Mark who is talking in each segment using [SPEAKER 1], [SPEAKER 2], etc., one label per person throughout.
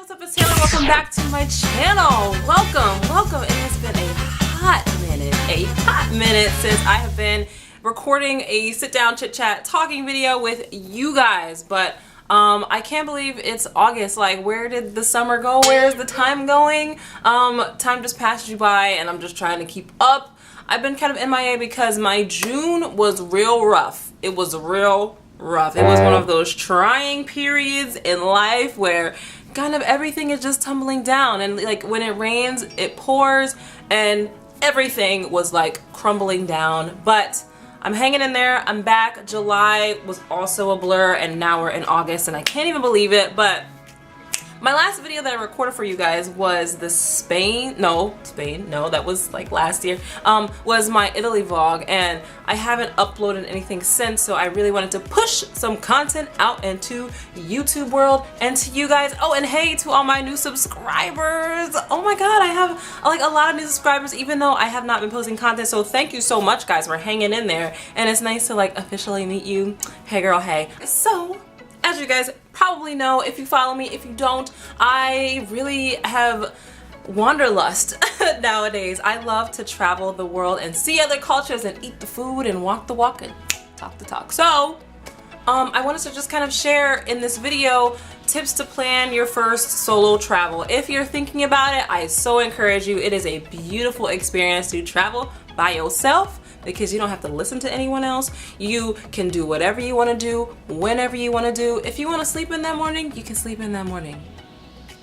[SPEAKER 1] what's up, it's Taylor. Welcome back to my channel. Welcome. It has been a hot minute since I have been recording a sit-down chit-chat talking video with you guys, but I can't believe it's August. Like, where did the summer go? Where's the time going? Time just passed you by and I'm just trying to keep up. I've been kind of MIA because my June was real rough. It was real rough. It was one of those trying periods in life where kind of everything is just tumbling down, and like when it rains it pours and everything was like crumbling down. But I'm hanging in there. I'm back. July was also a blur and now we're in August and I can't even believe it. But my last video that I recorded for you guys was the Spain, that was like last year, was my Italy vlog, and I haven't uploaded anything since, so I really wanted to push some content out into YouTube world and to you guys. Oh, and hey to all my new subscribers. Oh my god, I have like a lot of new subscribers even though I have not been posting content, so thank you so much guys for hanging in there, and it's nice to like officially meet you. Hey girl, hey. So as you guys probably know, if you follow me, if you don't, I really have wanderlust nowadays. I love to travel the world and see other cultures and eat the food and walk the walk and talk the talk. So I wanted to just kind of share in this video tips to plan your first solo travel. If you're thinking about it, I so encourage you. It is a beautiful experience to travel by yourself, because you don't have to listen to anyone else. You can do whatever you want to do, whenever you want to do. If you want to sleep in that morning, you can sleep in that morning.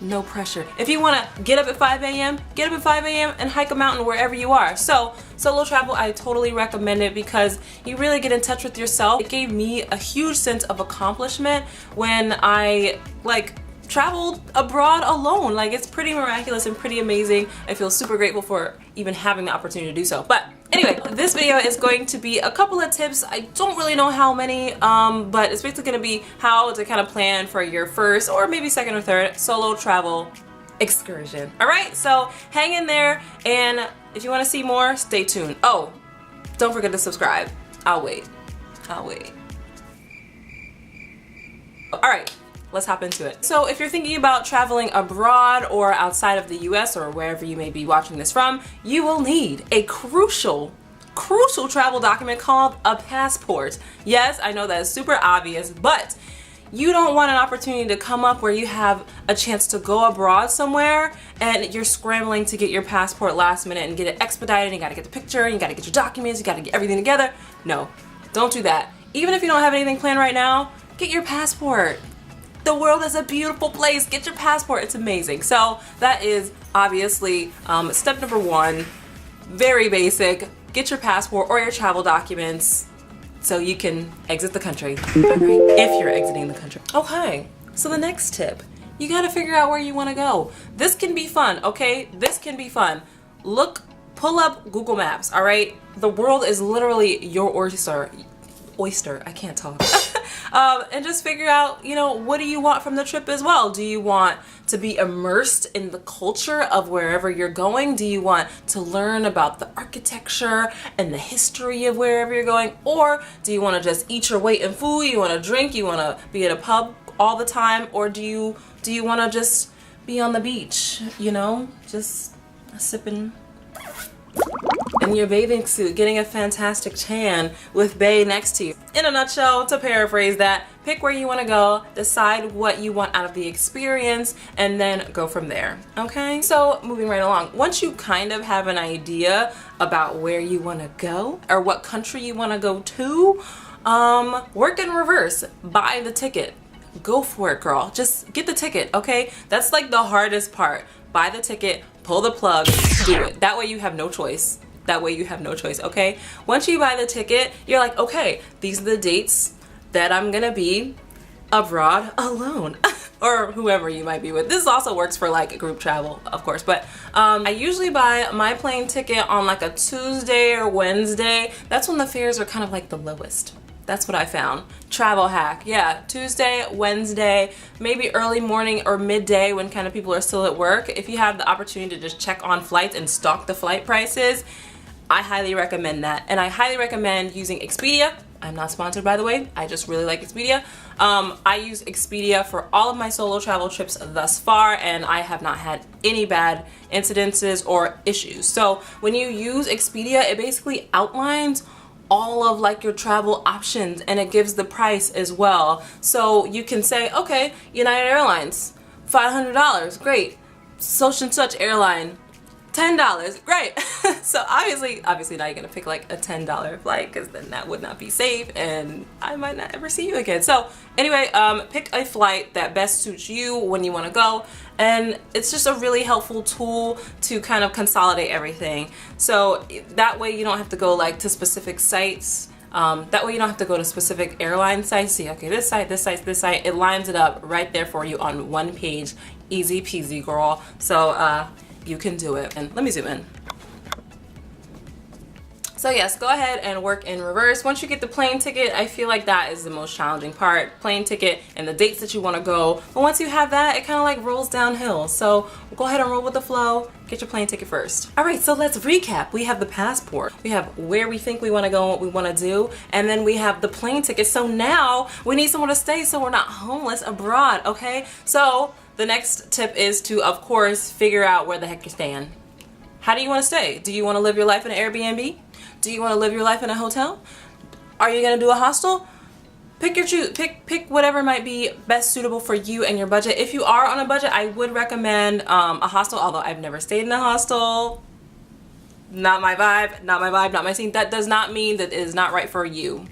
[SPEAKER 1] No pressure. If you want to get up at 5 a.m., get up at 5 a.m. and hike a mountain wherever you are. So solo travel, I totally recommend it because you really get in touch with yourself. It gave me a huge sense of accomplishment when I traveled abroad alone. Like, it's pretty miraculous and pretty amazing. I feel super grateful for even having the opportunity to do so. But anyway, this video is going to be a couple of tips. I don't really know how many, but it's basically gonna be how to kind of plan for your first or maybe second or third solo travel excursion. All right, so hang in there, and if you want to see more, stay tuned. Oh, don't forget to subscribe. I'll wait. All right. Let's hop into it. So if you're thinking about traveling abroad or outside of the US or wherever you may be watching this from, you will need a crucial travel document called a passport. Yes, I know that is super obvious, but you don't want an opportunity to come up where you have a chance to go abroad somewhere and you're scrambling to get your passport last minute and get it expedited. You gotta get the picture, and you gotta get your documents, you gotta get everything together. No, don't do that. Even if you don't have anything planned right now, get your passport. The world is a beautiful place. Get your passport. It's amazing. So that is obviously step number one. Very basic. Get your passport or your travel documents so you can exit the country. If you're exiting the country. Okay, so the next tip. You gotta figure out where you wanna go. This can be fun, okay? This can be fun. Pull up Google Maps, all right? The world is literally your oyster. I can't talk. And just figure out, you know, what do you want from the trip as well? Do you want to be immersed in the culture of wherever you're going? Do you want to learn about the architecture and the history of wherever you're going? Or do you want to just eat your weight in food? You want to drink? You want to be at a pub all the time? Or do you want to just be on the beach, you know, just sipping in your bathing suit, getting a fantastic tan with bae next to you? In a nutshell, to paraphrase that, pick where you want to go, decide what you want out of the experience, and then go from there, okay? So moving right along, once you kind of have an idea about where you want to go or what country you want to go to, work in reverse. Buy the ticket. Go for it, girl. Just get the ticket, okay? That's like the hardest part. Buy the ticket, pull the plug, do it. That way you have no choice. Okay? Once you buy the ticket, you're like, okay, these are the dates that I'm gonna be abroad alone. Or whoever you might be with. This also works for like group travel, of course, but I usually buy my plane ticket on like a Tuesday or Wednesday. That's when the fares are kind of like the lowest. That's what I found. Travel hack. Yeah, Tuesday, Wednesday, maybe early morning or midday when kind of people are still at work. If you have the opportunity to just check on flights and stalk the flight prices, I highly recommend that. And I highly recommend using Expedia I'm not sponsored, by the way. I just really like Expedia. I use Expedia for all of my solo travel trips thus far, and I have not had any bad incidences or issues. So when you use Expedia, it basically outlines all of like your travel options, and it gives the price as well. So you can say, okay, United Airlines, $500, great. Such and such airline, $10, great. So obviously now you're gonna pick like a $10 flight, because then that would not be safe and I might not ever see you again. So anyway, pick a flight that best suits you when you want to go, and it's just a really helpful tool to kind of consolidate everything. So that way you don't have to go like to specific sites. That way you don't have to go to specific airline sites. See, okay, this site, this site, this site. It lines it up right there for you on one page. Easy peasy, girl. So you can do it. And let me zoom in. So yes, go ahead and work in reverse. Once you get the plane ticket, I feel like that is the most challenging part. Plane ticket and the dates that you want to go. But once you have that, it kind of like rolls downhill. So go ahead and roll with the flow. Get your plane ticket first. All right, so let's recap. We have the passport. We have where we think we want to go and what we want to do. And then we have the plane ticket. So now we need somewhere to stay so we're not homeless abroad, okay? So the next tip is to, of course, figure out where the heck you're staying. How do you want to stay? Do you want to live your life in an Airbnb? Do you want to live your life in a hotel? Are you going to do a hostel? Pick your choose. Pick whatever might be best suitable for you and your budget. If you are on a budget, I would recommend a hostel, although I've never stayed in a hostel. Not my vibe, not my vibe, not my scene. That does not mean that it is not right for you.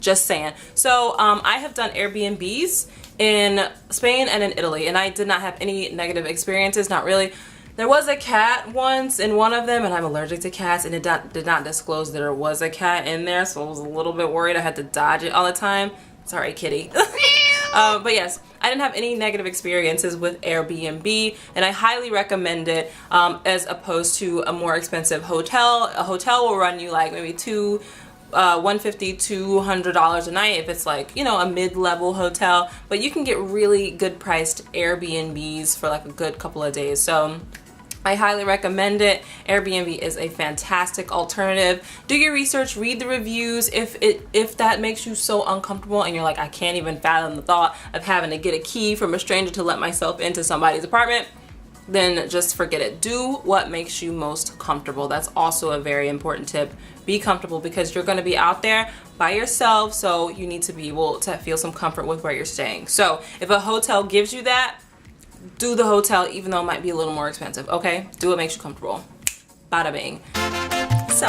[SPEAKER 1] Just saying. So I have done Airbnbs in Spain and in Italy, and I did not have any negative experiences, not really. There was a cat once in one of them, and I'm allergic to cats, and it did not disclose that there was a cat in there, so I was a little bit worried. I had to dodge it all the time. Sorry, kitty. But yes, I didn't have any negative experiences with Airbnb, and I highly recommend it as opposed to a more expensive hotel. A hotel will run you like maybe $150, $200 a night if it's like, you know, a mid-level hotel, but you can get really good priced Airbnbs for like a good couple of days. So I highly recommend it. Airbnb is a fantastic alternative. Do your research, read the reviews. If that makes you so uncomfortable and you're like, I can't even fathom the thought of having to get a key from a stranger to let myself into somebody's apartment, then just forget it. Do what makes you most comfortable. That's also a very important tip. Be comfortable, because you're going to be out there by yourself, so you need to be able to feel some comfort with where you're staying. So if a hotel gives you that, do the hotel, even though it might be a little more expensive, okay? Do what makes you comfortable. Bada bing. So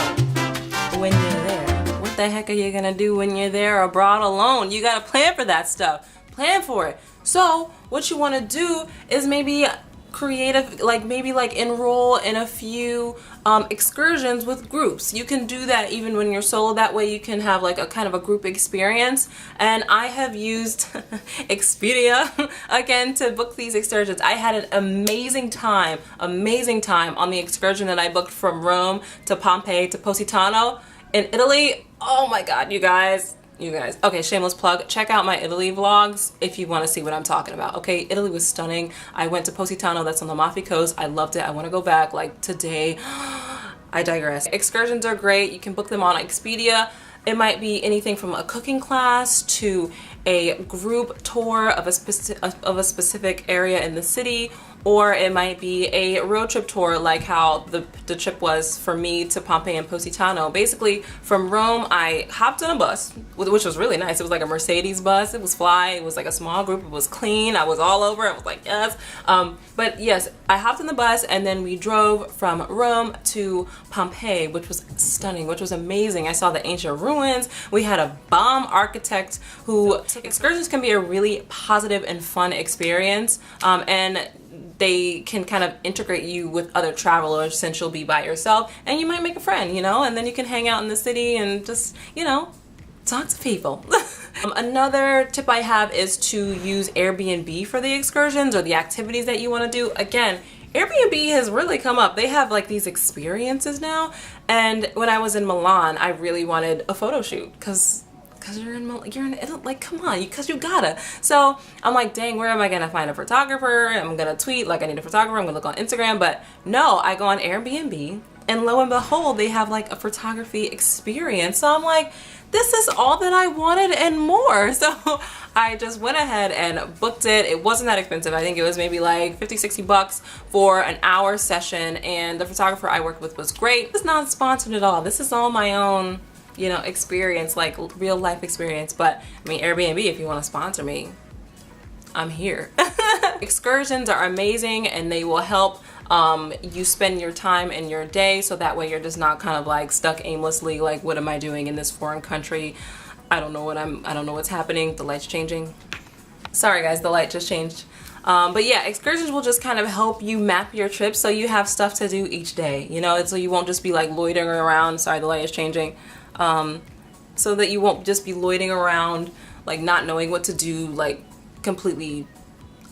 [SPEAKER 1] when you're there, what the heck are you gonna do when you're there abroad alone? You gotta plan for that stuff. Plan for it. So what you want to do is maybe creative, like maybe like enroll in a few excursions with groups. You can do that even when you're solo. That way you can have like a kind of a group experience. And I have used Expedia again to book these excursions. I had an amazing time on the excursion that I booked from Rome to Pompeii to Positano in Italy. Oh my god, you guys. Okay, shameless plug, check out my Italy vlogs if you want to see what I'm talking about. Okay, Italy was stunning. I went to Positano, that's on the Amalfi Coast. I loved it. I want to go back like today. I digress. Excursions are great. You can book them on Expedia. It might be anything from a cooking class to a group tour of a specific area in the city, or it might be a road trip tour like how the trip was for me to Pompeii and Positano. Basically, from Rome, I hopped on a bus, which was really nice. It was like a Mercedes bus. It was fly. It was like a small group. It was clean. I was all over. I was like, yes. But yes, I hopped on the bus, and then we drove from Rome to Pompeii, which was stunning, which was amazing. I saw the ancient ruins. We had a bomb architect who... Excursions can be a really positive and fun experience, and they can kind of integrate you with other travelers since you'll be by yourself, and you might make a friend, you know, and then you can hang out in the city and just, you know, talk to people. Another tip I have is to use Airbnb for the excursions or the activities that you want to do. Again, Airbnb has really come up. They have like these experiences now, and when I was in Milan, I really wanted a photo shoot because you're in Italy, like, come on, because you gotta. So I'm like, dang, where am I gonna find a photographer? I'm gonna tweet like I need a photographer. I'm gonna look on Instagram, but no, I go on Airbnb. And lo and behold, they have like a photography experience. So I'm like, this is all that I wanted and more. So I just went ahead and booked it. It wasn't that expensive. I think it was maybe like 50-60 bucks for an hour session, and the photographer I worked with was great. It's not sponsored at all. This is all my own, you know, experience, like real life experience. But I mean, Airbnb, if you want to sponsor me, I'm here. Excursions are amazing, and they will help you spend your time and your day, so that way you're just not kind of like stuck aimlessly, like, what am I doing in this foreign country? I don't know what's happening. The light's changing. Sorry guys, the light just changed. But yeah, excursions will just kind of help you map your trip so you have stuff to do each day, you know, so you won't just be like loitering around. Sorry, the light is changing. So that you won't just be loitering around, like not knowing what to do, like completely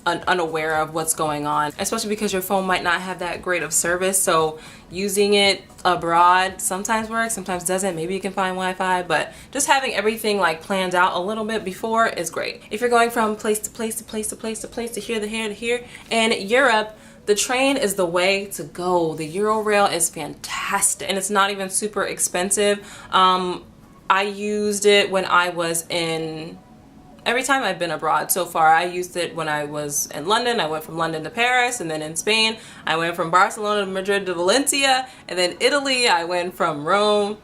[SPEAKER 1] unaware of what's going on, especially because your phone might not have that great of service. So using it abroad sometimes works, sometimes doesn't. Maybe you can find Wi-Fi, but just having everything like planned out a little bit before is great. If you're going from place to place to place to place to place to here to here to here in Europe, the train is the way to go. The Eurorail is fantastic, and it's not even super expensive. I used it when I was in every time I've been abroad so far. I used it when I was in London. I went from London to Paris, and then in Spain I went from Barcelona to Madrid to Valencia, and then Italy I went from Milan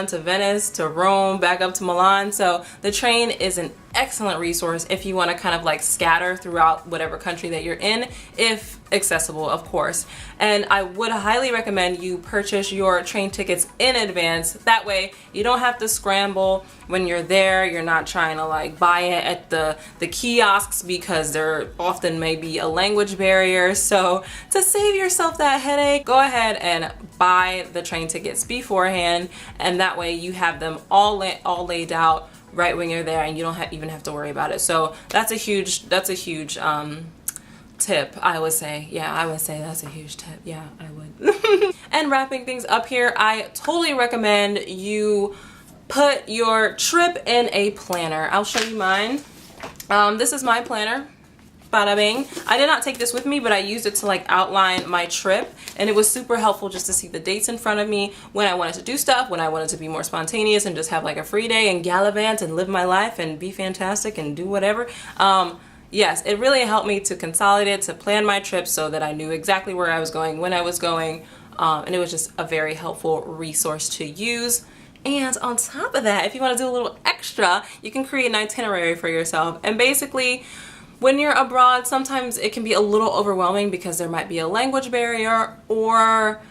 [SPEAKER 1] to Venice to Rome, back up to Milan. So the train is an excellent resource if you want to kind of like scatter throughout whatever country that you're in, if accessible, of course. And I would highly recommend you purchase your train tickets in advance. That way you don't have to scramble when you're there. You're not trying to like buy it at the kiosks, because there often may be a language barrier. So to save yourself that headache, go ahead and buy the train tickets beforehand, and that way you have them all laid out right when you're there, and you don't even have to worry about it. So that's a huge tip, I would say. Yeah, I would say that's a huge tip. Yeah, I would. And wrapping things up here, I totally recommend you put your trip in a planner. I'll show you mine. This is my planner. Bada bing. I did not take this with me, but I used it to like outline my trip, and it was super helpful just to see the dates in front of me when I wanted to do stuff, when I wanted to be more spontaneous and just have like a free day and gallivant and live my life and be fantastic and do whatever. Yes, it really helped me to consolidate, to plan my trip so that I knew exactly where I was going, when I was going, and it was just a very helpful resource to use. And on top of that, if you want to do a little extra, you can create an itinerary for yourself. And basically, when you're abroad, sometimes it can be a little overwhelming because there might be a language barrier, or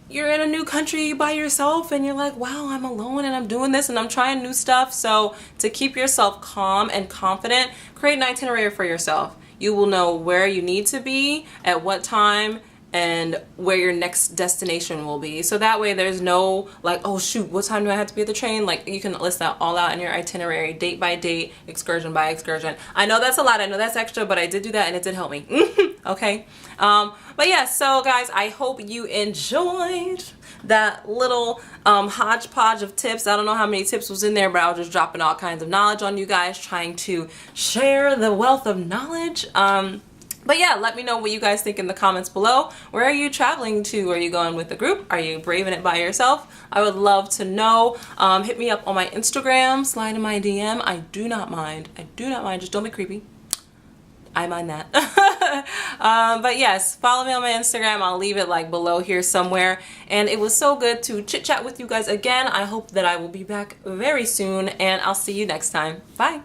[SPEAKER 1] you're in a new country by yourself and you're like, wow, I'm alone and I'm doing this and I'm trying new stuff. So to keep yourself calm and confident, create an itinerary for yourself. You will know where you need to be, at what time, and where your next destination will be. So that way there's no like, oh shoot, what time do I have to be at the train? Like, you can list that all out in your itinerary, date by date, excursion by excursion. I know that's a lot, I know that's extra, but I did do that and it did help me. Okay. But yeah, so guys, I hope you enjoyed that little hodgepodge of tips. I don't know how many tips was in there, but I was just dropping all kinds of knowledge on you guys, trying to share the wealth of knowledge. But yeah, let me know what you guys think in the comments below. Where are you traveling to? Are you going with the group? Are you braving it by yourself? I would love to know. Hit me up on my Instagram, slide in my DM. I do not mind. I do not mind. Just don't be creepy. I mind that. But yes, follow me on my Instagram. I'll leave it like below here somewhere. And it was so good to chit chat with you guys again. I hope that I will be back very soon, and I'll see you next time. Bye.